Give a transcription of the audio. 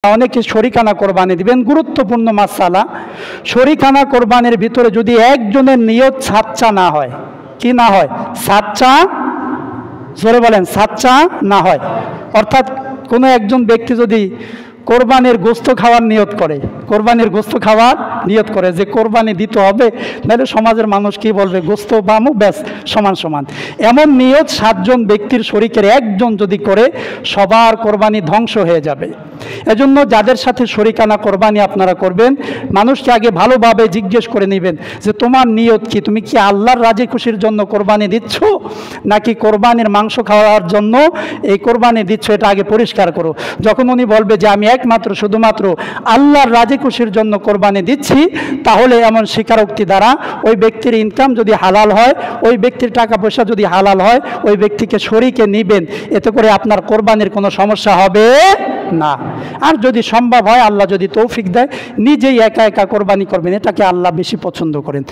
অনেকে শরিকানা কোরবানি দিবেন। গুরুত্বপূর্ণ মাসআলা, শরিকানা কোরবানির ভিতরে যদি একজনের নিয়ত সাচ্চা না হয়, কি না হয়? সাচ্চা, জোরে বলেন, সাচ্চা না হয়। অর্থাৎ কোনো একজন ব্যক্তি যদি কোরবানির গোস্ত খাওয়ার নিয়ত করে, কোরবানির গোস্ত খাওয়ার নিয়ত করে যে কোরবানি দিতে হবে, নাহলে সমাজের মানুষ কি বলবে, গোস্ত বামু ব্যাস সমান সমান, এমন নিয়ত 7 জন ব্যক্তির শরীকের একজন যদি করে, সবার কোরবানি ধ্বংস হয়ে যাবে। এজন্য যাদের সাথে শরিকানা কোরবানি আপনারা করবেন, মানুষকে আগে ভালোভাবে জিজ্ঞেস করে নেবেন যে তোমার নিয়ত কি, তুমি কি আল্লাহর রাজি খুশির জন্য কোরবানি দিচ্ছ নাকি কোরবানির মাংস খাওয়ার জন্য এই কোরবানি দিচ্ছ, এটা আগে পরিষ্কার করো। যখন উনি বলবে যে আমি একমাত্র শুধুমাত্র আল্লাহর রাজি খুশির জন্য কোরবানি দিচ্ছি, তাহলে এমন স্বীকারোক্তি দ্বারা ওই ব্যক্তির ইনকাম যদি হালাল হয়, ওই ব্যক্তির টাকা পয়সা যদি হালাল হয়, ওই ব্যক্তিকে শরীকে নিবেন, এতে করে আপনার কোরবানির কোনো সমস্যা হবে না। আর যদি সম্ভব হয়, আল্লাহ যদি তৌফিক দেয়, নিজেই একা একা কোরবানি করবেন, এটাকে আল্লাহ বেশি পছন্দ করেন।